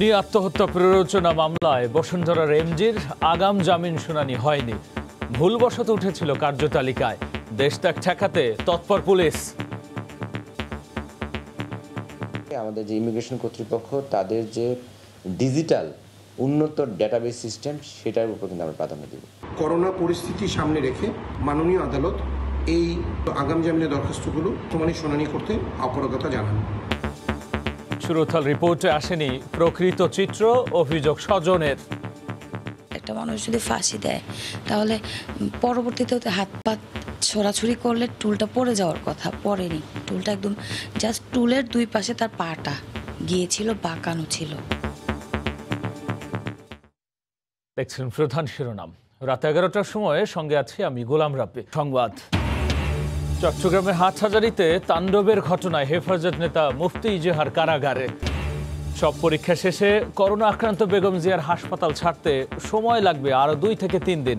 আত্মহত্যা প্ররোচনা মামলায় বসুন্ধরার এমজির আগাম জামিন শুনানি হয়নি। ভুলবশত উঠেছিল কার্যতালিকায়। দেশত্যাগ ঠেকাতে তৎপর পুলিশ। আমাদের যে ইমিগ্রেশন কর্তৃপক্ষ তাদের যে ডিজিটাল উন্নত ডেটাবেস সিস্টেম সেটার উপর কিন্তু আমরা প্রাধান্য দেব। করোনা পরিস্থিতি সামনে রেখে মাননীয় আদালত এই আগাম জামিনের দরখাস্তগুলো বর্তমানে শুনানি করতে অপারগতা জানান। সুরতহাল রিপোর্টে আসেনি প্রকৃত চিত্র, অভিযোগ স্বজনের। একটা মানুষ যদি ফাঁসি দেয় তাহলে পরবর্তীতে হাত পা ছোড়াছুড়ি করলে টুলটা পড়ে যাওয়ার কথা, পড়েনি। টুলটা একদম জাস্ট টুলের দুই পাশে তার পাটা গিয়েছিল, বাঁকানো ছিল। দেখছেন প্রধান শিরোনাম। রাত 11টার সময় সঙ্গে আছি আমি গোলাম রাব্বি। সংবাদ। চট্টগ্রামের হাটহাজারীতে তাণ্ডবের ঘটনায় হেফাজত নেতা মুফতি ইজেহার কারাগারে। সব পরীক্ষা শেষে করোনা আক্রান্ত বেগম জিয়ার হাসপাতাল ছাড়তে সময় লাগবে আরো 2 থেকে 3 দিন।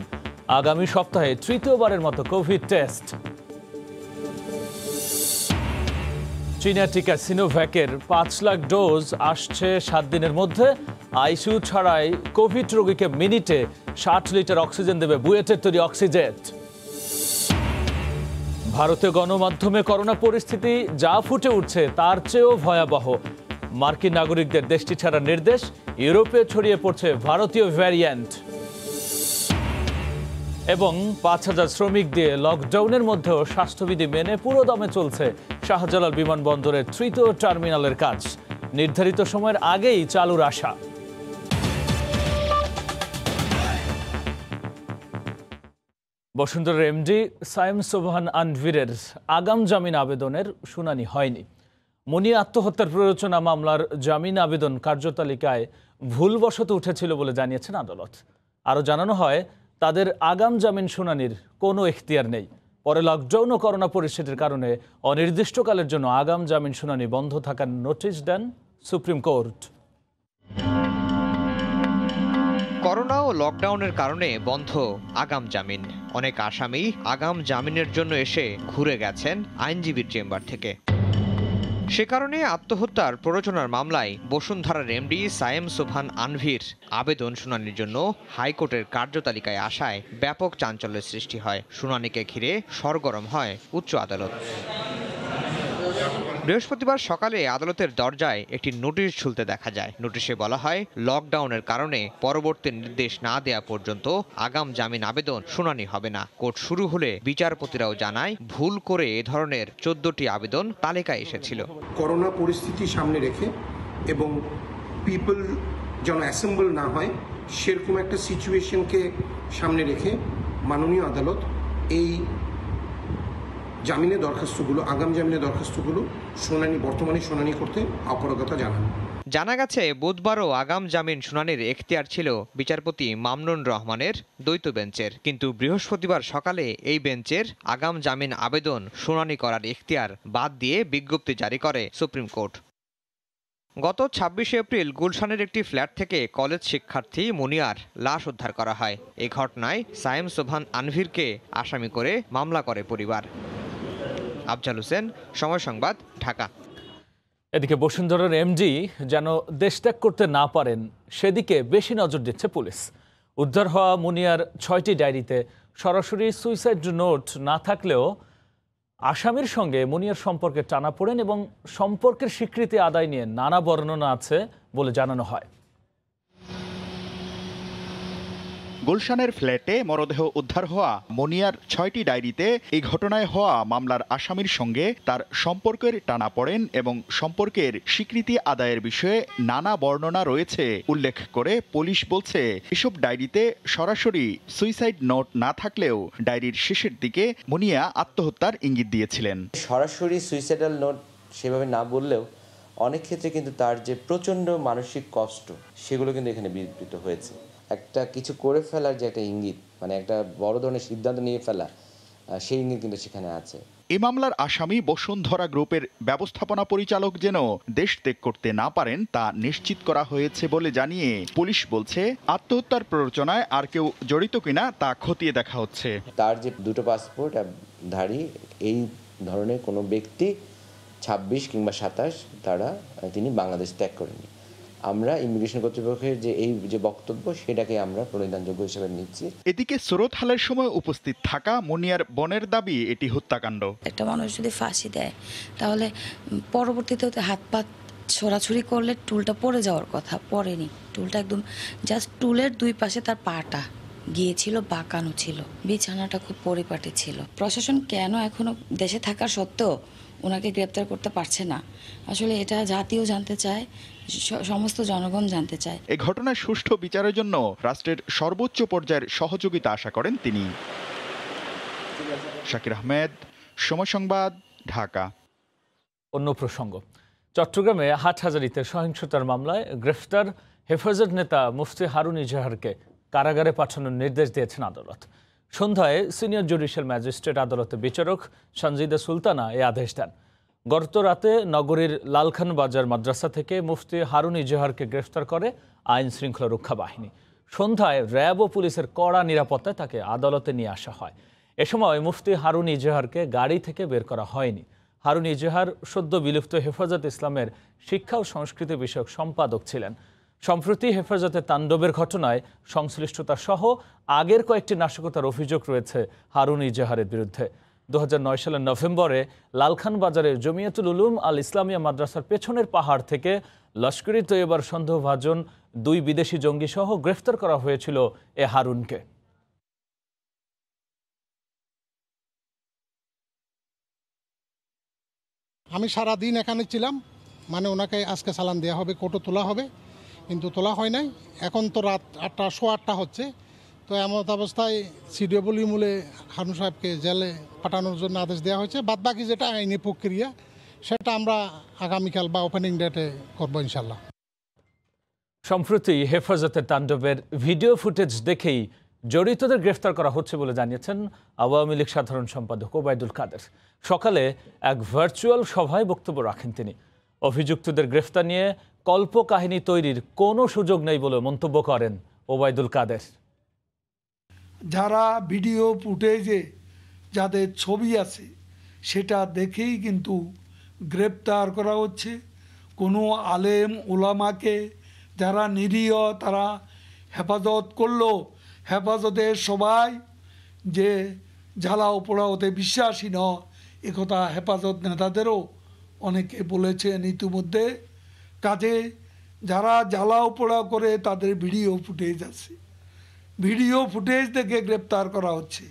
আগামী সপ্তাহে তৃতীয়বারের মতো কোভিড টেস্ট। চীনা টিকা সিনোভ্যাকের 5 লাখ ডোজ আসছে 7 দিনের মধ্যে। আইসিইউ ছাড়াই কোভিড রোগীকে মিনিটে 60 লিটার অক্সিজেন দেবে বুয়েটের তৈরি অক্সিজেট। ভারতীয় গণমাধ্যমে করোনা পরিস্থিতি যা ফুটে উঠছে তার চেয়েও ভয়াবহ। মার্কিন নাগরিকদের দেশটি ছাড়ার নির্দেশ। ইউরোপে ছড়িয়ে পড়ছে ভারতীয় ভ্যারিয়েন্ট। এবং 5000 শ্রমিক দিয়ে লকডাউনের মধ্যেও স্বাস্থ্যবিধি মেনে পুরোদমে চলছে শাহজালাল বিমানবন্দরের 3য় টার্মিনালের কাজ। নির্ধারিত সময়ের আগেই চালুর আশা। বসুন্ধরার এমডি সায়েম সোবহান আনভিরের আগাম জামিন আবেদনের শুনানি হয়নি। মুনিয়া আত্মহত্যার প্ররোচনা মামলার জামিন আবেদন কার্যতালিকায় ভুলবশত উঠেছিল বলে জানিয়েছেন আদালত। আরও জানানো হয়, তাদের আগাম জামিন শুনানির কোনো এখতিয়ার নেই। পরে লকডাউন ও করোনা পরিস্থিতির কারণে অনির্দিষ্টকালের জন্য আগাম জামিন শুনানি বন্ধ থাকার নোটিশ দেন সুপ্রিম কোর্ট। করোনা ও লকডাউনের কারণে বন্ধ আগাম জামিন। অনেক আসামি আগাম জামিনের জন্য এসে ঘুরে গেছেন আইনজীবীর চেম্বার থেকে। সে কারণে আত্মহত্যার প্ররোচনার মামলায় বসুন্ধরার এমডি সায়েম সোবহান আনভির আবেদন শুনানির জন্য হাইকোর্টের কার্যতালিকায় আসায় ব্যাপক চাঞ্চল্যের সৃষ্টি হয়। শুনানিকে ঘিরে সরগরম হয় উচ্চ আদালত। বৃহস্পতিবার সকালে আদালতের দরজায় একটি নোটিশ ঝুলতে দেখা যায়। নোটিশে বলা হয়, লকডাউনের কারণে পরবর্তী নির্দেশ না দেয়া পর্যন্ত আগাম জামিন আবেদন শুনানি হবে না। কোর্ট শুরু হলে বিচারপতিরাও জানায়, ভুল করে এ ধরনের 14টি আবেদন তালিকায় এসেছিল। করোনা পরিস্থিতি সামনে রেখে এবং পিপল যেন অ্যাসেম্বল না হয় সেরকম একটা সিচুয়েশনকে সামনে রেখে মাননীয় আদালত এই জামিনের দরখাস্তগুলো, আগাম জামিনের দরখাস্তগুলো বর্তমানে শুনানি করতে অপারগতা জানান। জানা গেছে, বুধবারও আগাম জামিন শুনানির এখতিয়ার ছিল বিচারপতি মামনুন রহমানের দ্বৈত বেঞ্চের, কিন্তু বৃহস্পতিবার সকালে এই বেঞ্চের আগাম জামিন আবেদন শুনানি করার এখতিয়ার বাদ দিয়ে বিজ্ঞপ্তি জারি করে সুপ্রিম কোর্ট। গত 26 এপ্রিল গুলশানের একটি ফ্ল্যাট থেকে কলেজ শিক্ষার্থী মুনিয়ার লাশ উদ্ধার করা হয়। এই ঘটনায় সায়েম সোবহান আনভিরকে আসামি করে মামলা করে পরিবার। আফজাল হোসেন, সময় সংবাদ, ঢাকা। এদিকে বসুন্ধরার এমডি যেন দেশত্যাগ করতে না পারেন সেদিকে বেশি নজর দিচ্ছে পুলিশ। উদ্ধার হওয়া মুনিয়ার 6টি ডায়েরিতে সরাসরি সুইসাইড নোট না থাকলেও আসামির সঙ্গে মুনিয়ার সম্পর্কে টানাপোড়েন এবং সম্পর্কের স্বীকৃতি আদায় নিয়ে নানা বর্ণনা আছে বলে জানানো হয়। গুলশানের ফ্ল্যাটে মরদেহ উদ্ধার হওয়া মুনিয়ার 6টি ডায়েরিতে এই ঘটনায় হওয়া মামলার আসামির সঙ্গে তার সম্পর্কের টানাপোড়েন এবং সম্পর্কের স্বীকৃতি আদায়ের বিষয়ে নানা বর্ণনা রয়েছে উল্লেখ করে পুলিশ বলছে, এসব ডায়েরিতে সরাসরি সুইসাইড নোট না থাকলেও ডায়েরির শেষের দিকে মুনিয়া আত্মহত্যার ইঙ্গিত দিয়েছিলেন। সরাসরি সুইসাইডাল নোট সেভাবে না বললেও অনেক ক্ষেত্রে কিন্তু তার যে প্রচণ্ড মানসিক কষ্ট সেগুলো কিন্তু এখানে বিবৃত হয়েছে। একটা কিছু করে ফেলার যে একটা ইঙ্গিত, মানে একটা বড় ধরনের সিদ্ধান্ত নিয়ে ফেলা, সেই ইঙ্গিত কিন্তু সেখানে আছে। এই মামলার আসামি বসুন্ধরা গ্রুপের ব্যবস্থাপনা পরিচালক যেন দেশ ত্যাগ করতে না পারেন তা নিশ্চিত করা হয়েছে বলে জানিয়ে পুলিশ বলছে, আত্মহত্যার প্ররোচনায় আর কেউ জড়িত কিনা তা খতিয়ে দেখা হচ্ছে। তার যে 2টো পাসপোর্ট ধারী এই ধরনের কোনো ব্যক্তি 26 কিংবা 27 তিনি বাংলাদেশ ত্যাগ করেননি। আমরা ইমিগ্রেশন কর্তৃপক্ষের যে বক্তব্য সেটাকে আমরা প্রণিধানযোগ্য হিসেবে নিচ্ছি। এদিকে সুরত হালের সময় উপস্থিত থাকা মুনিয়ার বোনের দাবি এটি হত্যাকাণ্ড। একটা মানুষ যদি ফাঁসি দেয় তাহলে পরবর্তীতে ওতে হাত পা ছোড়াছুড়ি করলে টুলটা পড়ে যাওয়ার কথা, পড়েনি। টুলটা একদম জাস্ট টুলের দুই পাশে তার পাটা গিয়েছিল, বাঁকানো ছিল, বিছানাটা খুব পরিপাটি ছিল। প্রশাসন কেন এখনো দেশে থাকার সত্ত্বেও ওনাকে গ্রেপ্তার করতে পারছে না, আসলে এটা জাতিও জানতে চায়, সমস্ত জনগণ জানতে চায়। এই ঘটনার সুষ্ঠু বিচারের জন্য রাষ্ট্রের সর্বোচ্চ পর্যায়ের সহযোগিতা আশা করেন তিনি। শাকির আহমেদ, সময় সংবাদ, ঢাকা। অন্য প্রসঙ্গ, চট্টগ্রামে হাটহাজারীতে সহিংসতার মামলায় গ্রেফতার হেফাজত নেতা মুফতি হারুন ইজাহারকে কারাগারে পাঠানোর নির্দেশ দিয়েছেন আদালত। সন্ধ্যায় সিনিয়র জুডিশিয়াল ম্যাজিস্ট্রেট আদালতের বিচারক সঞ্জিদা সুলতানা এ আদেশ দেন। গত রাতে নগরীর লালখান বাজার মাদ্রাসা থেকে মুফতি হারুন ইজাহারকে গ্রেফতার করে আইন শৃঙ্খলা রক্ষা বাহিনী। সন্ধ্যায় র্যাব ও পুলিশের কড়া নিরাপত্তায় তাকে আদালতে নিয়ে আসা হয়। এ সময় মুফতি হারুন ইজাহারকে গাড়ি থেকে বের করা হয়নি। হারুন ইজাহার সদ্য বিলুপ্ত হেফাজত ইসলামের শিক্ষা ও সংস্কৃতি বিষয়ক সম্পাদক ছিলেন। সম্প্রতি হেফাজতে তাণ্ডবের ঘটনায় সংশ্লিষ্টতা সহ আগের কয়েকটি নাশকতার অভিযোগ রয়েছে হারুন ইজাহারের বিরুদ্ধে। 2009 সালের নভেম্বরে লালখান বাজারের জমিয়াতুল উলুম আল ইসলামিয়া মাদ্রাসার পেছনের পাহাড় থেকে লস্করি তৈয়বার সন্দেহভাজন 2 বিদেশি জঙ্গি সহ গ্রেফতার করা হয়েছিল এ হারুনকে। আমি সারাদিন এখানে ছিলাম, মানে ওনাকে আজকে চালান দেওয়া হবে, কোর্টে তোলা হবে, কিন্তু তোলা হয় নাই। এখন তো রাত 8টা, সোয়া 8টা হচ্ছে। তো এমন অবস্থায় সিডিওবলি মূলে হারুন সাহেবকে জেলে পাঠানোর জন্য আদেশ দেওয়া হয়েছে। বাদবাকি যেটা আইনি প্রক্রিয়া সেটা আমরা আগামীকাল বা ওপেনিং ডেটে করবো ইনশাল্লাহ। সম্প্রতি হেফাজতের তাণ্ডবের ভিডিও ফুটেজ দেখেই জড়িতদের গ্রেফতার করা হচ্ছে বলে জানিয়েছেন আওয়ামী লীগ সাধারণ সম্পাদক ওবায়দুল কাদের। সকালে এক ভার্চুয়াল সভায় বক্তব্য রাখেন তিনি। অভিযুক্তদের গ্রেফতার নিয়ে কল্পকাহিনী তৈরির কোনো সুযোগ নেই বলে মন্তব্য করেন ওবায়দুল কাদের। যারা ভিডিও ফুটেজে যাদের ছবি আছে সেটা দেখেই কিন্তু গ্রেপ্তার করা হচ্ছে। কোনো আলেম ওলামাকে যারা নিরীহ তারা হেফাজত করলো, হেফাজতের সবাই যে জ্বালাও পোড়াওতে বিশ্বাসী নয় একথা হেফাজত নেতাদেরও অনেকে বলেছেন ইতিমধ্যে। কাজে যারা জ্বালাও পোড়াও করে তাদের ভিডিও ফুটেজ আছে, ভিডিও ফুটেজ দেখে গ্রেপ্তার করা হচ্ছে,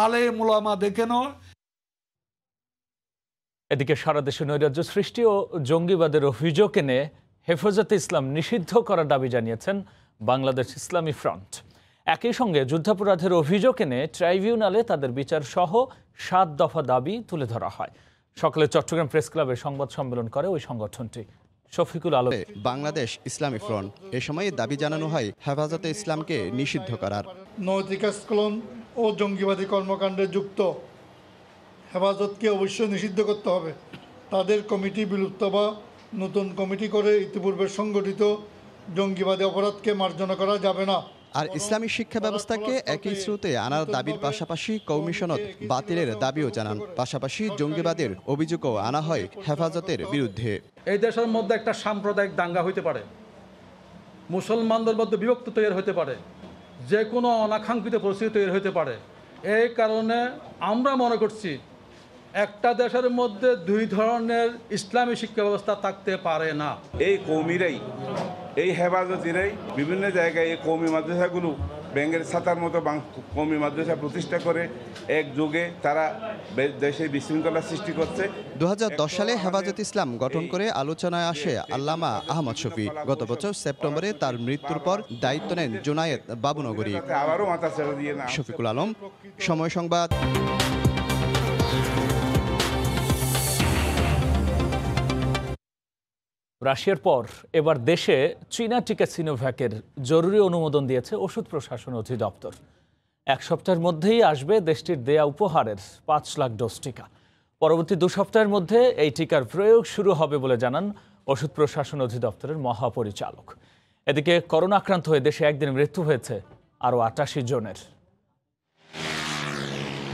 আলেম ওলামা দেখে নয়। এদিকে সারা দেশে নৈরাজ্য সৃষ্টি ও জঙ্গিবাদের অভিযোগ এনে হেফাজতে ইসলাম নিষিদ্ধ করার দাবি জানিয়েছেন বাংলাদেশ ইসলামী ফ্রন্ট। একই সঙ্গে যুদ্ধাপরাধের অভিযোগ এনে ট্রাইব্যুনালে তাদের বিচার সহ 7 দফা দাবি তুলে ধরা হয়। সকালে চট্টগ্রাম প্রেস ক্লাবে সংবাদ সম্মেলন করে ওই সংগঠনটি। শফিকুল আলম, বাংলাদেশ ইসলামী ফ্রন্ট। এ সময় দাবি জানানো হয় হেফাজতে ইসলামকে নিষিদ্ধ করার। নৈতিক স্খলন ও জঙ্গিবাদী কর্মকাণ্ডে যুক্ত হেফাজতকে অবশ্যই নিষিদ্ধ করতে হবে। তাদের কমিটি বিলুপ্ত বা নতুন কমিটি করে ইতিপূর্বে সংগঠিত জঙ্গিবাদী অপরাধকে মার্জনা করা যাবে না। আর ইসলামী শিক্ষা ব্যবস্থাকে একই স্রোতে আনার দাবির পাশাপাশি কওমি সনদ বাতিলের দাবিও জানান। পাশাপাশি জঙ্গিবাদের অভিযোগও আনা হয় হেফাজতের বিরুদ্ধে। এই দেশের মধ্যে একটা সাম্প্রদায়িক দাঙ্গা হইতে পারে, মুসলমানদের মধ্যে বিভক্ত তৈরি হতে পারে, যে কোনো অনাকাঙ্ক্ষিত পরিস্থিতি তৈরি হতে পারে। এই কারণে আমরা মনে করছি একটা দেশের মধ্যে 2 ধরনের ইসলামী শিক্ষা ব্যবস্থা থাকতে পারে না। এই কৌমিরাই, এই হেফাজতিরাই বিভিন্ন জায়গায় এই কৌমি মাদ্রাসাগুলো ব্যাঙ্গের ছাতার মতো কৌমি মাদ্রাসা প্রতিষ্ঠা করে এক যুগে তারা দেশে বিশৃঙ্খলা সৃষ্টি করছে। 2010 সালে হেফাজত ইসলাম গঠন করে আলোচনায় আসে আল্লামা আহমদ শফি। গত বছর সেপ্টেম্বরে তার মৃত্যুর পর দায়িত্ব নেন জুনায়েদ বাবুনগরী। আবারও মাথা ছেড়ে দিয়ে না। শফিকুল আলম, সময় সংবাদ। রাশিয়ার পর এবার দেশে চীনা টিকা সিনোভ্যাকের জরুরি অনুমোদন দিয়েছে ওষুধ প্রশাসন অধিদপ্তর। 1 সপ্তাহের মধ্যেই আসবে দেশটির দেয়া উপহারের 5 লাখ ডোজ টিকা। পরবর্তী 2 সপ্তাহের মধ্যে এই টিকার প্রয়োগ শুরু হবে বলে জানান ওষুধ প্রশাসন অধিদপ্তরের মহাপরিচালক। এদিকে করোনা আক্রান্ত হয়ে দেশে একদিন মৃত্যু হয়েছে আরও 88 জনের।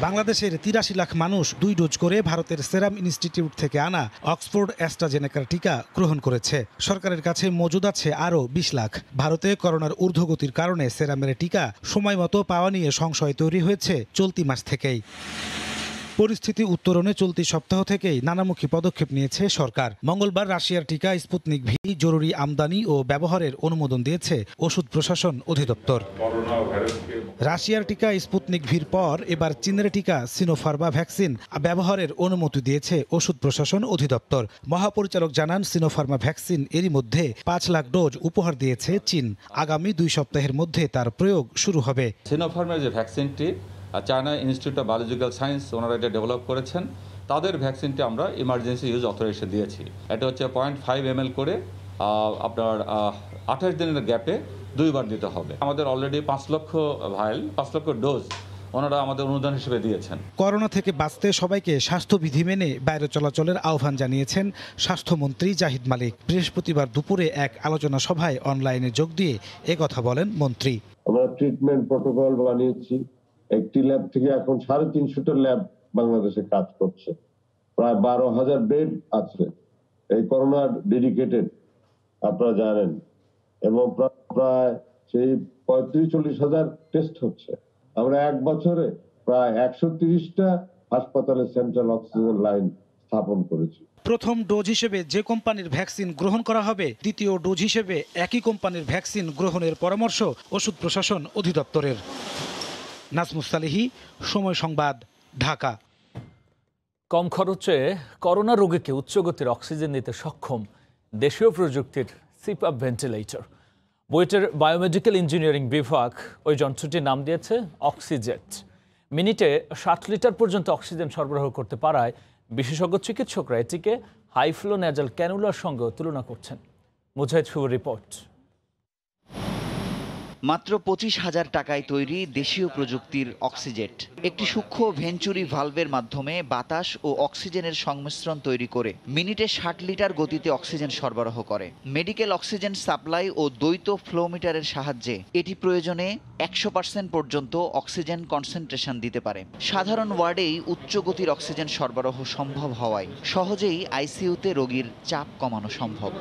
বাংলাদেশের ৮৩ লাখ মানুষ 2 ডোজ করে ভারতের সেরাম ইনস্টিটিউট থেকে আনা অক্সফোর্ড অ্যাস্ট্রাজেনেকার টিকা গ্রহণ করেছে। সরকারের কাছে মজুদ আছে আরও 20 লাখ। ভারতে করোনার ঊর্ধ্বগতির কারণে সেরামের টিকা সময় মতো পাওয়া নিয়ে সংশয় তৈরি হয়েছে চলতি মাস থেকেই। পরিস্থিতি উত্তরণে চলতি সপ্তাহ থেকেই নানামুখী পদক্ষেপ নিয়েছে সরকার। মঙ্গলবার রাশিয়ার টিকা স্পুতনিক ভি জরুরি আমদানি ও ব্যবহারের অনুমোদন দিয়েছে ওষুধ প্রশাসন অধিদপ্তর। রাশিয়ার টিকা স্পুতনিক ভির পর এবার চীনের টিকা সিনোফার্মা ভ্যাকসিন ব্যবহারের অনুমতি দিয়েছে ওষুধ প্রশাসন অধিদপ্তর। মহাপরিচালক জানান, সিনোফার্মা ভ্যাকসিন এরই মধ্যে 5 লাখ ডোজ উপহার দিয়েছে চীন। আগামী 2 সপ্তাহের মধ্যে তার প্রয়োগ শুরু হবে। সিনোফার্মের যে ভ্যাকসিনটি China institute of biological science ওনারা এটা ডেভেলপ করেছেন, তাদের ভ্যাকসিনটি আমরা ইমার্জেন্সি ইউজ অথরাইজেশন দিয়েছি। এটা হচ্ছে 0.5 ml করে আপনার 28 দিনের গ্যাপে 2 বার দিতে হবে। আমাদের অলরেডি 5 লক্ষ ভাইল 5 লক্ষ ডোজ ওনারা আমাদের অনুদান হিসেবে দিয়েছেন। করোনা থেকে বাঁচতে সবাইকে স্বাস্থ্যবিধি মেনে বাইরে চলাচলের আহ্বান জানিয়েছেন স্বাস্থ্যমন্ত্রী জাহিদ মালিক। বৃহস্পতিবার দুপুরে এক আলোচনা সভায় অনলাইনে যোগ দিয়ে একথা বলেন মন্ত্রী। আমরা ট্রিটমেন্ট প্রোটোকল বানিয়েছি। একটি ল্যাব থেকে এখন 350টা ল্যাব বাংলাদেশে কাজ করছে। প্রায় 12,000 বেড আছে এই করোনা ডেডিকেটেড, আপনারা জানেন, এবং প্রায় সেই 35-40 হাজার টেস্ট হচ্ছে। আমরা 1 বছরে প্রায় 130টা হাসপাতালে সেন্ট্রাল অক্সিজেন লাইন স্থাপন করেছি। প্রথম ডোজ হিসেবে যে কোম্পানির ভ্যাকসিন গ্রহণ করা হবে, দ্বিতীয় ডোজ হিসেবে একই কোম্পানির ভ্যাকসিন গ্রহণের পরামর্শ ওষুধ প্রশাসন অধিদপ্তরের। নাজমুস সালেহী, সময় সংবাদ, ঢাকা। কম খরচে করোনা রোগীকে উচ্চগতির অক্সিজেন দিতে সক্ষম দেশীয় প্রযুক্তির সিপ্যাপ ভেন্টিলেটর। বুয়েটের বায়োমেডিক্যাল ইঞ্জিনিয়ারিং বিভাগ ওই যন্ত্রটির নাম দিয়েছে অক্সিজেট। মিনিটে 60 লিটার পর্যন্ত অক্সিজেন সরবরাহ করতে পারায় বিশেষজ্ঞ চিকিৎসকরা এটিকে হাইফ্লো ন্যাজাল ক্যানুলার সঙ্গে তুলনা করছেন। মুজাহিদ শুভর রিপোর্ট। মাত্র 25,000 টাকায় তৈরি দেশীয় প্রযুক্তির অক্সিজেট একটি সূক্ষ্ম ভেঞ্চুরি ভালভের মাধ্যমে বাতাস ও অক্সিজেনের সংমিশ্রণ তৈরি করে মিনিটে 60 লিটার গতিতে অক্সিজেন সরবরাহ করে। মেডিকেল অক্সিজেন সাপ্লাই ও দ্বৈত ফ্লোমিটারের সাহায্যে এটি প্রয়োজনে 100% পর্যন্ত অক্সিজেন কনসেন্ট্রেশন দিতে পারে। সাধারণ ওয়ার্ডেই উচ্চ গতির অক্সিজেন সরবরাহ সম্ভব হওয়ায় সহজেই আইসিইউতে রোগীর চাপ কমানো সম্ভব।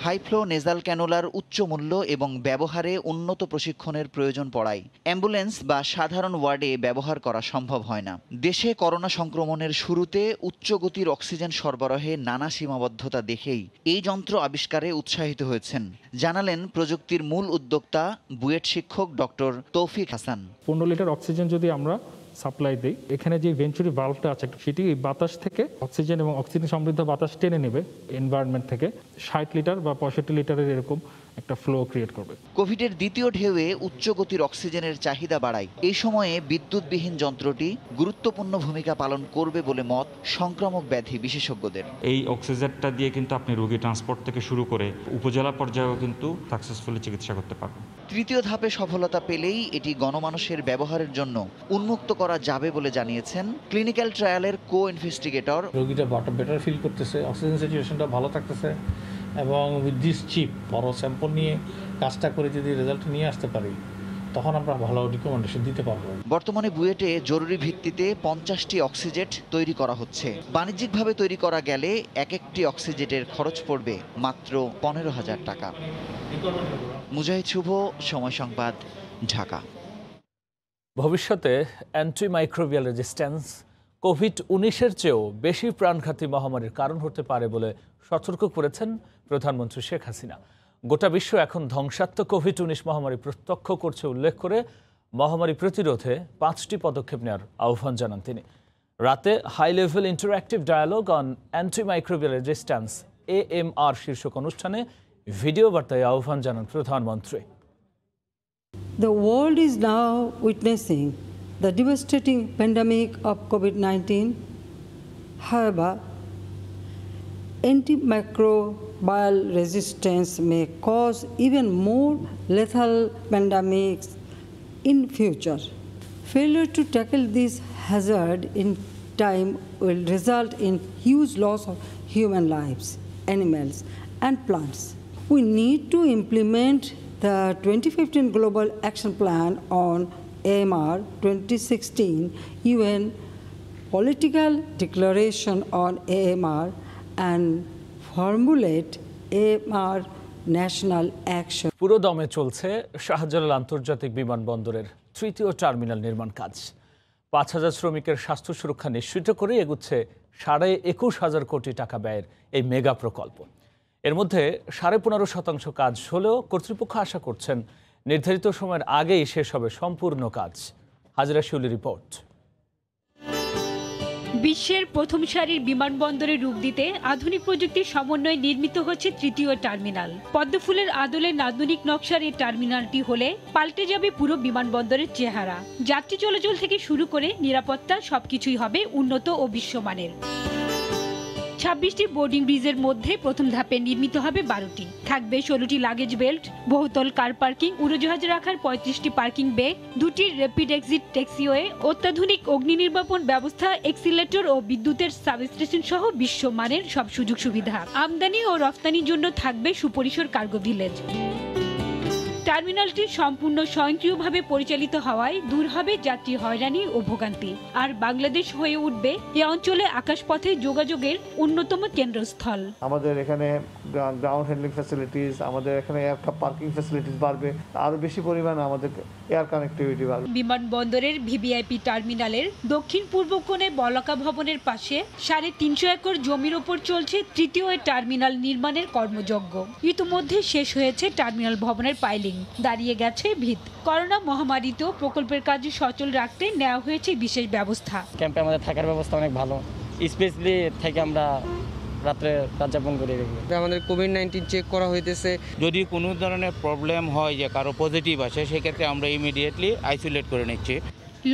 হাইফ্লো নেজাল ক্যানুলার উচ্চ মূল্য এবং ব্যবহারে উন্নত প্রশিক্ষণের প্রয়োজন পড়ায় অ্যাম্বুলেন্স বা সাধারণ ওয়ার্ডে ব্যবহার করা সম্ভব হয় না। দেশে করোনা সংক্রমণের শুরুতে উচ্চ গতির অক্সিজেন সরবরাহে নানা সীমাবদ্ধতা দেখেই এই যন্ত্র আবিষ্কারে উৎসাহিত হয়েছেন, জানালেন প্রযুক্তির মূল উদ্যোক্তা বুয়েট শিক্ষক ডক্টর তৌফিক হাসান। 15 লিটার অক্সিজেন যদি আমরা সাপ্লাই দিই, এখানে যে ভেঞ্চুরি ভালভটা আছে সেটি বাতাস থেকে অক্সিজেন এবং অক্সিজেন সমৃদ্ধ বাতাস টেনে নেবে এনভায়রনমেন্ট থেকে 60 লিটার বা 65 লিটারের এরকম একটা ফ্লো ক্রিয়েট করবে। কোভিডের দ্বিতীয় ঢেউয়ে উচ্চ গতির অক্সিজেনের চাহিদা বাড়ায় এই সময়ে বিদ্যুৎবিহীন যন্ত্রটি গুরুত্বপূর্ণ ভূমিকা পালন করবে বলে মত সংক্রামক ব্যাধি বিশেষজ্ঞদের। এই অক্সিজেনটা দিয়ে কিন্তু আপনি রোগী ট্রান্সপোর্ট থেকে শুরু করে উপজেলা পর্যায়েও কিন্তু সাকসেসফুলি চিকিৎসা করতে পারবেন। তৃতীয় ধাপে সফলতা পেলেই এটি গণমানুষের ব্যবহারের জন্য উন্মুক্ত করা যাবে বলে জানিয়েছেন ক্লিনিক্যাল ট্রায়ালের কো-ইনভেস্টিগেটর। রোগীটা বেটার ফিল করতেছে, অক্সিজেন সিচুয়েশনটা ভালো থাকতেছে এবং উইথ দিস চিপ বড় স্যাম্পল নিয়ে কাজটা করে যদি রেজাল্ট নিয়ে আসতে পারি তখন আমরা ভালো রিকমেন্ডেশন দিতে পারবো। বর্তমানে বুয়েটে জরুরি ভিত্তিতে 50টি অক্সিজেট তৈরি করা হচ্ছে। বাণিজ্যিকভাবে তৈরি করা গেলে এক একটি অক্সিজেটের খরচ পড়বে মাত্র 15,000 টাকা। মুজাহিদ শুভ, সময় সংবাদ, ঢাকা। ভবিষ্যতে অ্যান্টিমাইক্রোবিয়াল রেজিস্ট্যান্স কোভিড-19-এর চেয়েও বেশি প্রাণঘাতী মহামারীর কারণ হতে পারে বলে সতর্ক করেছেন প্রধানমন্ত্রী শেখ হাসিনা। গোটা বিশ্ব এখন ধ্বংসাত্মক কোভিড-19 মহামারী প্রত্যক্ষ করছে উল্লেখ করে মহামারী প্রতিরোধে 5টি পদক্ষেপ নেওয়ার আহ্বান জানান তিনি। রাতে high level interactive dialogue on antimicrobial resistance AMR শীর্ষক অনুষ্ঠানে ভিডিও বার্তায় আহ্বান জানান প্রধানমন্ত্রী। The world is now witnessing the devastating pandemic of COVID-19. However, antimicrobial resistance may cause even more lethal pandemics in future. Failure to tackle this hazard in time will result in huge loss of human lives, animals, and plants. We need to implement the 2015 Global Action Plan on AMR 2016 UN political declaration on AMR and formulate AMR national action. পুরো দমে চলছে শাহজালাল আন্তর্জাতিক বিমানবন্দরের তৃতীয় terminal নির্মাণ কাজ। ৫,০০০ শ্রমিকের স্বাস্থ্য সুরক্ষা নিশ্চিত করে এগুচ্ছে ২১,৫০০ কোটি টাকা ব্যয়ের এই মেগা প্রকল্প। এর মধ্যে ১৫.৫% কাজ হলেও কর্তৃপক্ষ আশা করছেন নির্ধারিত সময়ের আগেই শেষ হবে সম্পূর্ণ কাজ। হাজরা শিউলি রিপোর্ট। বিশ্বের প্রথম সারির বিমানবন্দরে রূপ দিতে আধুনিক প্রযুক্তির সমন্বয়ে নির্মিত হচ্ছে তৃতীয় টার্মিনাল। পদ্মফুলের আদলে নান্দনিক নকশার এই টার্মিনালটি হলে পাল্টে যাবে পুরো বিমানবন্দরের চেহারা। যাত্রী চলাচল থেকে শুরু করে নিরাপত্তা সবকিছুই হবে উন্নত ও বিশ্বমানের। ২৬টি বোর্ডিং ব্রিজের মধ্যে প্রথম ধাপে নির্মিত হবে ১২টি। থাকবে ১৬টি লাগেজ বেল্ট, বহুতল কার পার্কিং, উড়োজাহাজ রাখার ৩৫টি পার্কিং বে, ২টি র্যাপিড এক্সিট ট্যাক্সিওয়ে, অত্যাধুনিক অগ্নি নির্বাপন ব্যবস্থা, এক্সিলেটর ও বিদ্যুতের সাবস্টেশন সহ বিশ্বমানের সব সুযোগ সুবিধা। আমদানি ও রফতানির জন্য থাকবে সুপরিসর কার্গো ভিলেজ। টার্মিনালটি সম্পূর্ণ স্বয়ংক্রিয়ভাবে পরিচালিত হওয়ায় দূর হবে যাত্রী হয়রানি ও ভোগান্তি। আর বাংলাদেশ হয়ে উঠবে এ অঞ্চলে আকাশপথে যোগাযোগের অন্যতম কেন্দ্রস্থল। আমাদের এখানে গ্রাউন্ড হ্যান্ডলিং ফ্যাসিলিটিস, আমাদের এখানে এয়ার পার্কিং ফ্যাসিলিটিস বাড়বে, আরো বেশি পরিমাণে আমাদের এয়ার কানেক্টিভিটি বাড়বে। বিমানবন্দরের ভিভিআইপি টার্মিনালের দক্ষিণ পূর্ব কোণে বলাকা ভবনের পাশে ৩৫০ একর জমির ওপর চলছে তৃতীয় টার্মিনাল নির্মাণের কর্মযজ্ঞ। ইতিমধ্যে শেষ হয়েছে টার্মিনাল ভবনের পাইলিং, দাঁড়িয়ে গেছে ভিত। করোনা মহামারীতেও প্রকল্পের কাজ সচল রাখতে নেওয়া হয়েছে বিশেষ ব্যবস্থা। ক্যাম্পে আমাদের থাকার ব্যবস্থা অনেক ভালো, স্পেশালি থেকে আমরা রাত্রে রাত যাপন করি। আমাদের কোভিড-19 চেক করা হইতেছে। যদি কোনো ধরনের প্রবলেম হয় যে কারো পজিটিভ আসে, সেক্ষেত্রে আমরা ইমিডিয়েটলি আইসোলেট করে নিচ্ছি।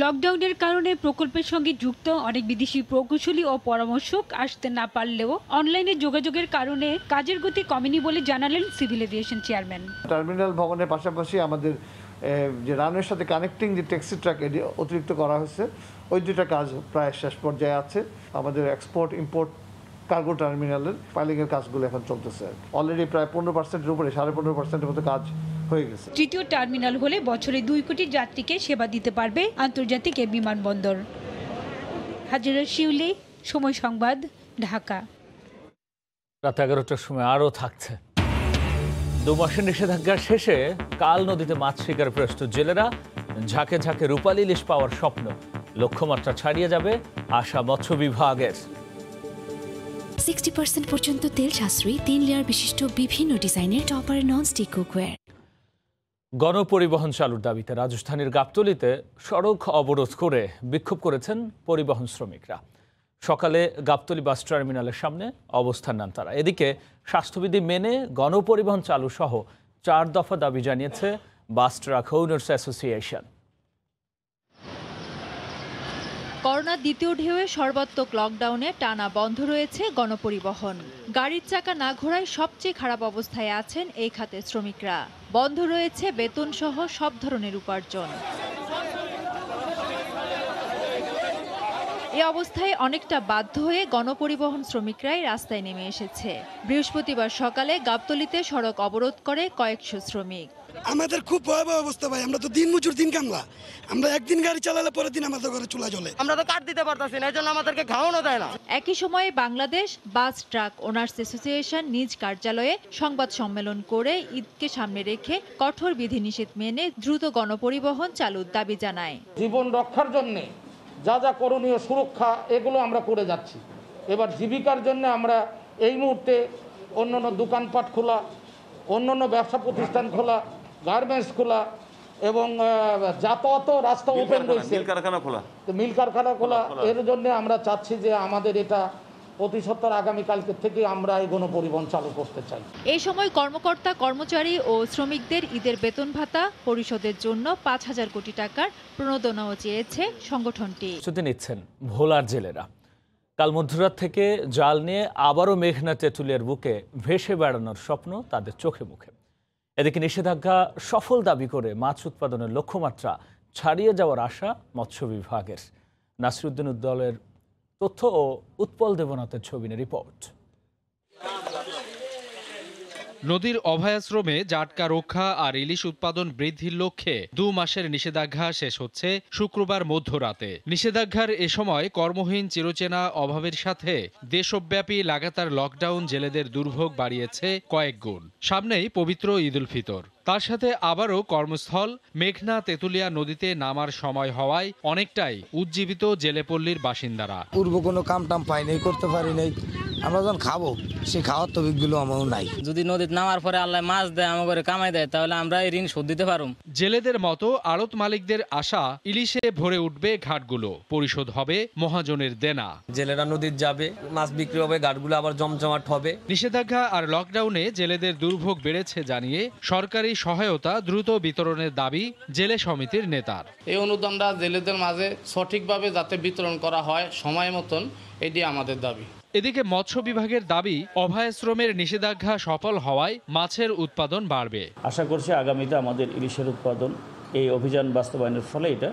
লকডাউনের কারণে প্রকল্পের সঙ্গে যুক্ত অনেক বিদেশি প্রকৌশলী ও পরামর্শক আসতে না পারলেও অনলাইনে যোগাযোগের কারণে কাজের গতি কমেনি বলে জানালেন সিভিল এভিয়েশন চেয়ারম্যান। টার্মিনাল ভবনের পাশাপাশি আমাদের যে রানওয়ের সাথে কানেক্টিং যে ট্যাক্সি ট্রাক অতিরিক্ত করা হয়েছে, ওই দুটা কাজ প্রায় শেষ পর্যায়ে আছে। আমাদের এক্সপোর্ট ইম্পোর্ট কার্গো টার্মিনালের পাইলিংয়ের কাজগুলো এখন চলতেছে। অলরেডি প্রায় 15%-এর উপরে 15.5%-এর মতো কাজ হয়ে গেছে। তৃতীয় টার্মিনাল হলে বছরে ২ কোটি যাত্রীকে সেবা দিতে পারবে আন্তর্জাতিক এই বিমানবন্দর। হাজরা শিউলি, সময় সংবাদ, ঢাকা। রাত ১১টার সময় আরও থাকছে। ২ মাসের নিষেধাজ্ঞা শেষে কাল নদীতে মাছ শিকার প্রস্তুত জেলেরা। ঝাঁকে ঝাঁকে রূপালী ইলিশ পাওয়ার স্বপ্ন। লক্ষ্যমাত্রা ছাড়িয়ে যাবে আশা মৎস্য বিভাগের। 60% পর্যন্ত তেল সাশ্রয়ী 3 লেয়ার বিশিষ্ট বিভিন্ন ডিজাইনের টপার ননস্টিক কুকওয়্যার। গণপরিবহন চালুর দাবিতে রাজধানীর গাবতলীতে সড়ক অবরোধ করে বিক্ষোভ করেছেন পরিবহন শ্রমিকরা। সকালে গাবতলী বাস টার্মিনালের সামনে অবস্থান নেন তারা। এদিকে স্বাস্থ্যবিধি মেনে গণপরিবহন চালু সহ 4 দফা দাবি জানিয়েছে বাস ট্রাক ওনার্স অ্যাসোসিয়েশন। করোনার দ্বিতীয় ঢেউয়ে সর্বাত্মক লকডাউনে টানা বন্ধ রয়েছে গণপরিবহন। গাড়ির চাকা না ঘোরায় সবচেয়ে খারাপ অবস্থায় আছেন এই খাতের শ্রমিকরা। বন্ধ রয়েছে বেতন সহ সব ধরনের উপার্জন। এ অবস্থায় অনেকটা বাধ্য হয়ে গণপরিবহন শ্রমিকরাই রাস্তায় নেমে এসেছে। বৃহস্পতিবার সকালে গাবতলীতে সড়ক অবরোধ করে কয়েকশো শ্রমিক। আমাদের খুব ভয়াবহ অবস্থা ভাই, আমরা তো দিন মজুর দিন কামলা, আমরা একদিন গাড়ি চালালে পরের দিন আমাদের ঘরে চুলা জ্বলে। আমরা তো কাট দিতে পারতাছি না, এজন্য আমাদেরকে খাওয়ানো দেয় না। একই সময়ে Bangladesh bus truck owners association নিজ কার্যালয়ে সংবাদ সম্মেলন করে ঈদকে সামনে রেখে কঠোর বিধিনিষেধ মেনে দ্রুত গণপরিবহন চালুর দাবি জানায়। জীবন রক্ষার জন্য যা যা করণীয় সুরক্ষা, এগুলো আমরা করে যাচ্ছি। এবার জীবিকার জন্য আমরা এই মুহূর্তে অন্যান্য দোকানপাট খোলা, অন্যান্য ব্যবসা প্রতিষ্ঠান খোলা, গার্মেন্টস খোলা এবং যাতায়াত রাস্তা ওপেন রয়েছে, মিল কারখানা খোলা। এর জন্য আমরা চাচ্ছি যে আমাদের এটা অতি সত্বর আগামীকালকে থেকে আমরা এই গণপরিবহন চালু করতে চাই। এই সময় কর্মকর্তা কর্মচারী ও শ্রমিকদের ঈদের বেতন ভাতা পরিশোধের জন্য ৫,০০০ কোটি টাকার প্রণোদনাও চেয়েছে সংগঠনটি। নিচ্ছেন ভোলার জেলেরা। কাল মধ্যরাত থেকে জাল নিয়ে আবারও মেঘনা তেঁতুলিয়ার বুকে ভেসে বেড়ানোর স্বপ্ন তাদের চোখে মুখে। এদিকে নিষেধাজ্ঞা সফল দাবি করে মাছ উৎপাদনের লক্ষ্যমাত্রা ছাড়িয়ে যাওয়ার আশা মৎস্য বিভাগের। নাসিরুদ্দিন উদ্দলের তথ্য ও উৎপল দেবনাথের ছবি নিয়ে রিপোর্ট। নদীর অভয়াশ্রমে জাটকা রক্ষা আর ইলিশ উৎপাদন বৃদ্ধির লক্ষ্যে 2 মাসের নিষেধাজ্ঞা শেষ হচ্ছে শুক্রবার মধ্যরাতে। নিষেধাজ্ঞার এ সময় কর্মহীন চিরচেনা অভাবের সাথে দেশব্যাপী লাগাতার লকডাউন জেলেদের দুর্ভোগ বাড়িয়েছে কয়েক গুণ। সামনেই পবিত্র ঈদ উল ফিতর, তার সাথে আবারও কর্মস্থল মেঘনা তেঁতুলিয়া নদীতে নামার সময় হওয়ায় অনেকটাই উজ্জীবিত জেলেপল্লীর বাসিন্দারা। পূর্ব কোনো কাম টাম পাই নাই, করতে পারি নাই, আমরা যখন খাবো সেই খাওয়ার তবিকগুলো আমারও নাই। যদি নদীতে নামার পরে আল্লাহ মাছ দেয়, আমাকে কামাই দেয়, তাহলে আমরা এই ঋণ শোধ দিতে পারব। জেলেদের মতো আড়ত মালিকদের আশা ইলিশে ভরে উঠবে ঘাটগুলো, পরিশোধ হবে মহাজনের দেনা। জেলেরা নদীর যাবে, মাছ বিক্রি হবে, ঘাটগুলো আবার জমজমাট হবে। নিষেধাজ্ঞা আর লকডাউনে জেলেদের দুর্ভোগ বেড়েছে জানিয়ে সরকারি সহায়তা দ্রুত বিতরণের দাবি জেলে সমিতির নেতার। এই অনুদানটা জেলেদের মাঝে সঠিকভাবে যাতে বিতরণ করা হয় সময় মতন, এটি আমাদের দাবি। এদিকে মৎস্য বিভাগের দাবি অভয়াশ্রমের নিষেধাজ্ঞা সফল হওয়ায় মাছের উৎপাদন বাড়বে। আশা করছি আগামীতে আমাদের ইলিশের উৎপাদন এই অভিযান বাস্তবায়নের ফলে এটা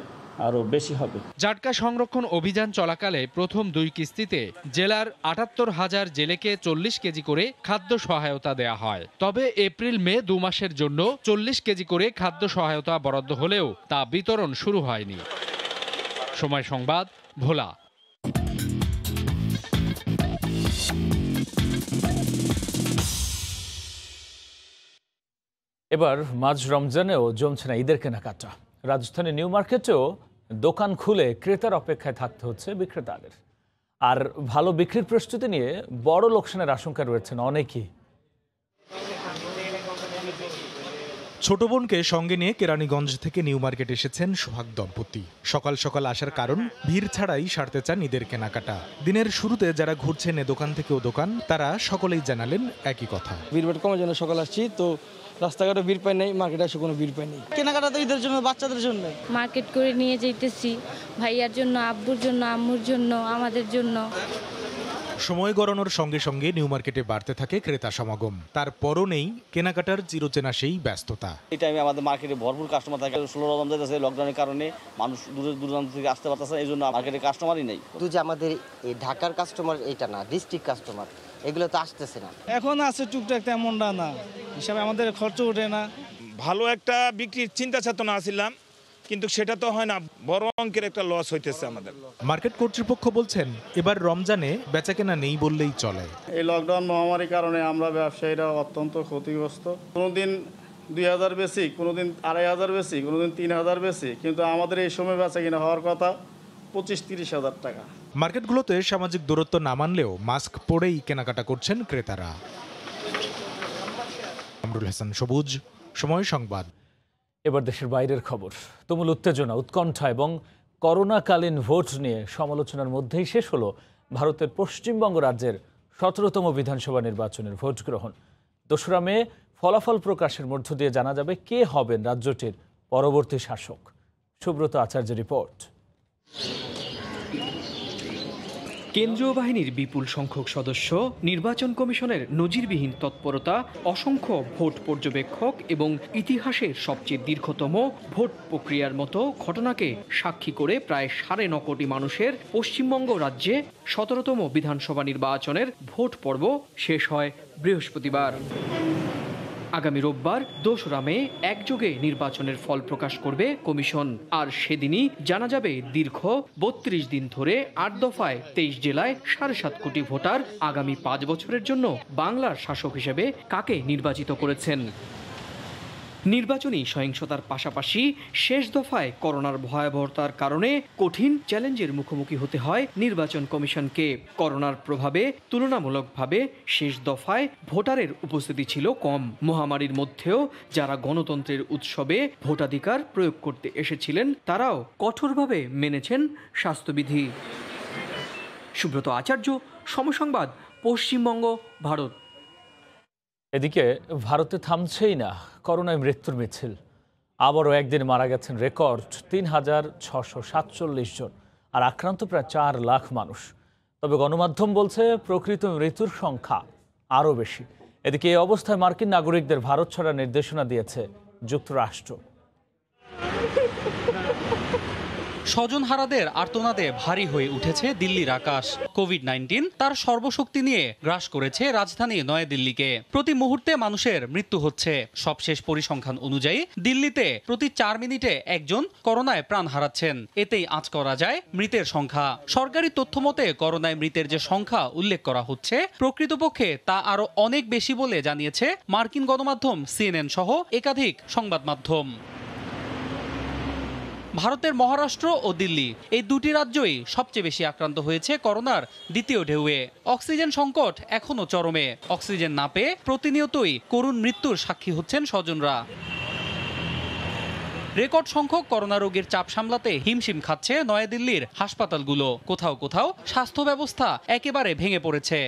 আরো বেশি হবে। জাটকা সংরক্ষণ অভিযান চলাকালে প্রথম 2 কিস্তিতে জেলার ৭৮,০০০ জেলেকে 40 কেজি করে খাদ্য সহায়তা দেয়া হয়। তবে এপ্রিল মে 2 মাসের জন্য 40 কেজি করে খাদ্য সহায়তা বরাদ্দ হলেও তা বিতরণ শুরু হয়নি। সময় সংবাদ, ভোলা। এবার মাঝ রমজানেও জমছে না ঈদের কেনাকাটা। রাজধানী নিউ মার্কেটেও দোকান খুলে ক্রেতার অপেক্ষায় থাকতে হচ্ছে বিক্রেতাদের। আর ভালো বিক্রির প্রস্তুতি নিয়ে বড় লোকসানের আশঙ্কা রয়েছেন অনেকেই। ছোট বোনকে সঙ্গে নিয়ে কেরানীগঞ্জ থেকে নিউ মার্কেট এসেছেন সোহাগ দম্পতি। সকাল সকাল আসার কারণ ভিড় ছাড়াই সারতে চান ঈদের কেনাকাটা। দিনের শুরুতে যারা ঘুরছেন এ দোকান থেকে ও দোকান, তারা সকলেই জানালেন একই কথা। ভিড় কমার জন্য সকাল আসছি, তো রাস্তাঘাটে ভিড় পাই নাই, মার্কেটে আসে কোনো ভিড় পাই নাই। কেনাকাটা তো ঈদের জন্য, বাচ্চাদের জন্য মার্কেট করে নিয়ে যেতেছি, ভাইয়ার জন্য, আব্বুর জন্য, আম্মুর জন্য, আমাদের জন্য। সময় গড়ানোর সঙ্গে সঙ্গে নিউ মার্কেটে বাড়তে থাকে ক্রেতা সমাগম। তারপরও নেই কেনাকাটার চিরচেনা সেই ব্যস্ততা। এই টাইমে আমাদের মার্কেটে ভরপুর কাস্টমার থাকে। 16 রমজান যাচ্ছে, লকডাউনের কারণে মানুষ দূরে দূরান্ত থেকে আসতে পারতেছে, এই জন্য মার্কেটে কাস্টমারই নেই। শুধু যে আমাদের এই ঢাকার কাস্টমার এটা না, ডিস্ট্রিক্ট কাস্টমার এগুলো তো আসতেছে না। এখন আছে টুকটাক, তেমনটা না, হিসাবে আমাদের খরচ ওঠে না। ভালো একটা বিক্রির চিন্তা চেতনা আসছিলাম, কিন্তু সেটা তো হয় না, বড় অঙ্কের একটা লস হইতেছে আমাদের। মার্কেট কর্তৃপক্ষ বলছেন এবার রমজানে বেচাকেনা নেই বললেই চলে। এই লকডাউন মহামারীর কারণে আমরা ব্যবসায়ীরা অত্যন্ত ক্ষতিগ্রস্ত। কোনোদিন 2000 বেশি, কোনোদিন 2500 বেশি, কোনোদিন 3000 বেশি, কিন্তু আমাদের এই সময় বেচাকেনা হওয়ার কথা 25-30 হাজার টাকা। মার্কেটগুলোতে সামাজিক দূরত্ব না মানলেও মাস্ক পরেই কেনাকাটা করছেন ক্রেতারা। আমরুল হাসান সবুজ, সময় সংবাদ। এবার দেশের বাইরের খবর। তুমুল উত্তেজনা, উৎকণ্ঠা এবং করোনাকালীন ভোট নিয়ে সমালোচনার মধ্যেই শেষ হলো ভারতের পশ্চিমবঙ্গ রাজ্যের 17তম বিধানসভা নির্বাচনের ভোট গ্রহণ। 2রা মে ফলাফল প্রকাশের মধ্য দিয়ে জানা যাবে কে হবেন রাজ্যটির পরবর্তী শাসক। সুব্রত আচার্যের রিপোর্ট। কেন্দ্রীয় বাহিনীর বিপুল সংখ্যক সদস্য, নির্বাচন কমিশনের নজিরবিহীন তৎপরতা, অসংখ্য ভোট পর্যবেক্ষক এবং ইতিহাসের সবচেয়ে দীর্ঘতম ভোট প্রক্রিয়ার মতো ঘটনাকে সাক্ষী করে প্রায় 9.5 কোটি মানুষের পশ্চিমবঙ্গ রাজ্যে 17তম বিধানসভা নির্বাচনের ভোট পর্ব শেষ হয় বৃহস্পতিবার। আগামী রোববার 2রা মে একযোগে নির্বাচনের ফল প্রকাশ করবে কমিশন। আর সেদিনই জানা যাবে দীর্ঘ 32 দিন ধরে 8 দফায় 23 জেলায় 7.5 কোটি ভোটার আগামী 5 বছরের জন্য বাংলার শাসক হিসেবে কাকে নির্বাচিত করেছেন। নির্বাচনী সহিংসতার পাশাপাশি শেষ দফায় করোনার ভয়াবহতার কারণে কঠিন চ্যালেঞ্জের মুখোমুখি হতে হয় নির্বাচন কমিশনকে। করোনার প্রভাবে তুলনামূলকভাবে শেষ দফায় ভোটারের উপস্থিতি ছিল কম। মহামারীর মধ্যেও যারা গণতন্ত্রের উৎসবে ভোটাধিকার প্রয়োগ করতে এসেছিলেন তারাও কঠোরভাবে মেনেছেন স্বাস্থ্যবিধি। সুব্রত আচার্য, সময় সংবাদ, পশ্চিমবঙ্গ, ভারত। এদিকে ভারতে থামছেই না করোনায় মৃত্যুর মিছিল। আবারও একদিন মারা গেছেন রেকর্ড 3647 জন, আর আক্রান্ত প্রায় 4 লাখ মানুষ। তবে গণমাধ্যম বলছে প্রকৃত মৃত্যুর সংখ্যা আরও বেশি। এদিকে এই অবস্থায় মার্কিন নাগরিকদের ভারত ছাড়ার নির্দেশনা দিয়েছে যুক্তরাষ্ট্র। স্বজনহারাদের আর্তনাদে ভারী হয়ে উঠেছে দিল্লির আকাশ। কোভিড-19 তার সর্বশক্তি নিয়ে গ্রাস করেছে রাজধানী নয়াদিল্লিকে। প্রতি মুহূর্তে মানুষের মৃত্যু হচ্ছে। সবশেষ পরিসংখ্যান অনুযায়ী দিল্লিতে প্রতি 4 মিনিটে একজন করোনায় প্রাণ হারাচ্ছেন। এতেই আঁচ করা যায় মৃতের সংখ্যা। সরকারি তথ্য মতে করোনায় মৃতের যে সংখ্যা উল্লেখ করা হচ্ছে প্রকৃতপক্ষে তা আরো অনেক বেশি বলে জানিয়েছে মার্কিন গণমাধ্যম CNN সহ একাধিক সংবাদ মাধ্যম। ভারতের মহারাষ্ট্র ও দিল্লি এই দুটি রাজ্যই সবচেয়ে বেশি আক্রান্ত হয়েছে করোনার দ্বিতীয় ঢেউয়ে। অক্সিজেন সংকট এখনো চরমে। অক্সিজেন না পেয়ে প্রতিনিয়তই করুণ মৃত্যুর সাক্ষী হচ্ছেন স্বজনরা। রেকর্ড সংখ্যক করোনা রোগীর চাপ সামলাতে হিমশিম খাচ্ছে নয়াদিল্লির হাসপাতালগুলো। কোথাও কোথাও স্বাস্থ্য ব্যবস্থা একেবারে ভেঙে পড়েছে।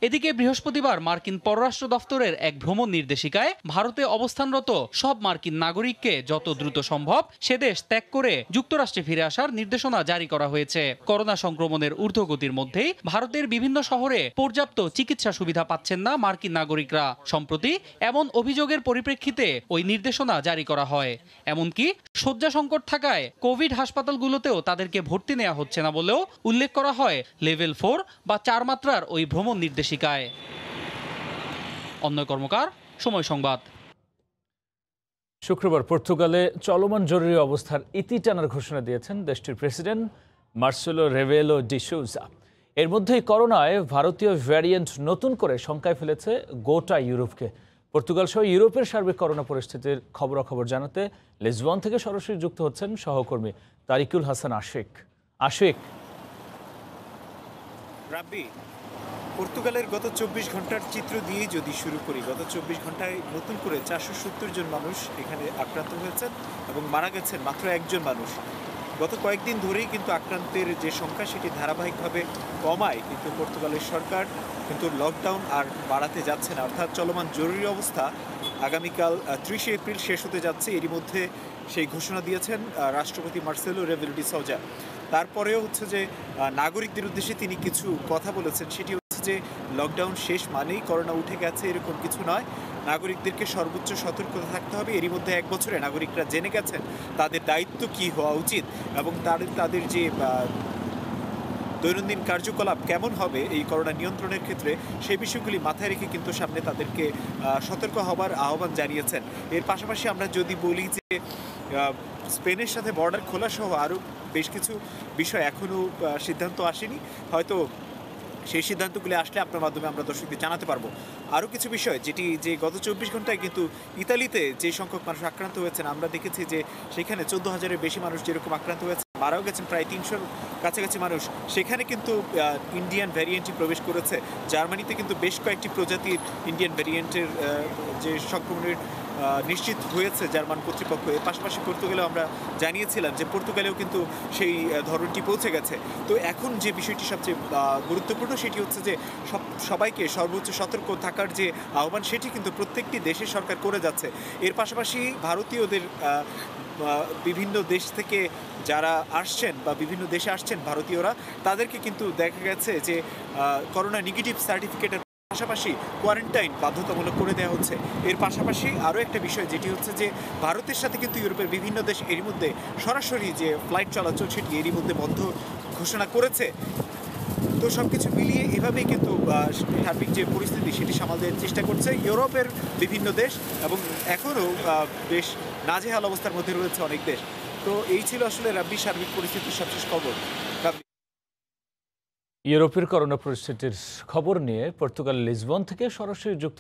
এদিকে বৃহস্পতিবার মার্কিন পররাষ্ট্র দফতরের এক ভ্রমণ নির্দেশিকায় ভারতে অবস্থানরত সব মার্কিন নাগরিককে যত দ্রুত সম্ভব সে দেশ ত্যাগ করে যুক্তরাষ্ট্রে ফিরে আসার নির্দেশনা জারি করা হয়েছে। করোনা সংক্রমণের ঊর্ধ্বগতির মধ্যেই ভারতের বিভিন্ন শহরে পর্যাপ্ত চিকিৎসা সুবিধা পাচ্ছেন না মার্কিন নাগরিকরা। সম্প্রতি এমন অভিযোগের পরিপ্রেক্ষিতে ওই নির্দেশনা জারি করা হয়। এমনকি শয্যা সংকট থাকায় কোভিড হাসপাতালগুলোতেও তাদেরকে ভর্তি নেওয়া হচ্ছে না বলেও উল্লেখ করা হয় লেভেল 4 বা 4 মাত্রার ওই ভ্রমণ নির্দেশিকায়। অন্যয় কর্মকার, সময় সংবাদ। শুক্রবার পর্তুগালে চলমান জরুরি অবস্থার ইতি টানার ঘোষণা দিয়েছেন দেশটির প্রেসিডেন্ট মার্সেলো রেবেলো ডি সুজা। এর মধ্যেই করোনায় ভারতীয় ভ্যারিয়েন্ট নতুন করে শঙ্কায় ফেলেছে গোটা ইউরোপকে। পর্তুগাল সহ ইউরোপের সার্বিক করোনা পরিস্থিতির খবরাখবর জানাতে লিসবন থেকে সরাসরি যুক্ত হচ্ছেন সহকর্মী তারিকুল হাসান আশিক। পর্তুগালের গত 24 ঘন্টার চিত্র দিয়ে যদি শুরু করি, গত 24 ঘন্টায় নতুন করে 470 জন মানুষ এখানে আক্রান্ত হয়েছেন এবং মারা গেছেন মাত্র একজন মানুষ। গত কয়েকদিন ধরেই কিন্তু আক্রান্তের যে সংখ্যা সেটি ধারাবাহিকভাবে কমায়, কিন্তু পর্তুগালের সরকার কিন্তু লকডাউন আর বাড়াতে যাচ্ছে না। অর্থাৎ চলমান জরুরি অবস্থা আগামীকাল 30 এপ্রিল শেষ হতে যাচ্ছে। এরই মধ্যে সেই ঘোষণা দিয়েছেন রাষ্ট্রপতি মার্সেলো রেবেলো ডি সুজা। তারপরেও হচ্ছে যে নাগরিকদের উদ্দেশ্যে তিনি কিছু কথা বলেছেন, সেটি যে লকডাউন শেষ মানেই করোনা উঠে গেছে এরকম কিছু নয়। নাগরিকদেরকে সর্বোচ্চ সতর্কতা থাকতে হবে। এরই মধ্যে 1 বছরে নাগরিকরা জেনে গেছেন তাদের দায়িত্ব কি হওয়া উচিত এবং তাদের যে দৈনন্দিন কার্যকলাপ কেমন হবে এই করোনা নিয়ন্ত্রণের ক্ষেত্রে, সেই বিষয়গুলি মাথায় রেখে কিন্তু সামনে তাদেরকে সতর্ক হবার আহ্বান জানিয়েছেন। এর পাশাপাশি আমরা যদি বলি যে স্পেনের সাথে বর্ডার খোলা সহ আরও বেশ কিছু বিষয় এখনও সিদ্ধান্ত আসেনি, হয়তো সেই সিদ্ধান্তগুলি আসলে আপনার মাধ্যমে আমরা দর্শকদের জানাতে পারবো। আরও কিছু বিষয় যেটি যে গত 24 ঘন্টায় কিন্তু ইতালিতে যে সংখ্যক মানুষ আক্রান্ত হয়েছেন আমরা দেখেছি যে সেখানে 14,000-এর বেশি মানুষ যেরকম আক্রান্ত হয়েছে, মারাও গেছেন প্রায় 300-র কাছাকাছি মানুষ। সেখানে কিন্তু ইন্ডিয়ান ভ্যারিয়েন্টটি প্রবেশ করেছে। জার্মানিতে কিন্তু বেশ কয়েকটি প্রজাতির ইন্ডিয়ান ভ্যারিয়েন্টের যে সংক্রমণের নিশ্চিত হয়েছে জার্মান কর্তৃপক্ষ। এর পাশাপাশি পর্তুগালেও আমরা জানিয়েছিলাম যে পর্তুগালেও কিন্তু সেই ধরনটি পৌঁছে গেছে। তো এখন যে বিষয়টি সবচেয়ে গুরুত্বপূর্ণ সেটি হচ্ছে যে সবাইকে সর্বোচ্চ সতর্ক থাকার যে আহ্বান সেটি কিন্তু প্রত্যেকটি দেশের সরকার করে যাচ্ছে। এর পাশাপাশি ভারতীয়দের বিভিন্ন দেশ থেকে যারা আসছেন বা বিভিন্ন দেশে আসছেন ভারতীয়রা, তাদেরকে কিন্তু দেখা গেছে যে করোনা নেগেটিভ সার্টিফিকেটের পাশাপাশি কোয়ারেন্টাইন বাধ্যতামূলক করে দেওয়া হচ্ছে। এর পাশাপাশি আরও একটা বিষয় যেটি হচ্ছে যে ভারতের সাথে কিন্তু ইউরোপের বিভিন্ন দেশ এরই মধ্যে সরাসরি যে ফ্লাইট চলাচল সেটি এরই মধ্যে বন্ধ ঘোষণা করেছে। তো সব কিছু মিলিয়ে এভাবেই কিন্তু সার্বিক যে পরিস্থিতি সেটি সামাল দেওয়ার চেষ্টা করছে ইউরোপের বিভিন্ন দেশ এবং এখনও বেশ নাজেহাল অবস্থার মধ্যে রয়েছে অনেক দেশ। তো এই ছিল আসলে রাব্বি সার্বিক পরিস্থিতির সবশেষ খবর। ইউরোপের করোনা পরিস্থিতির খবর নিয়ে পর্তুগাল লিসবন থেকে সরাসরি যুক্ত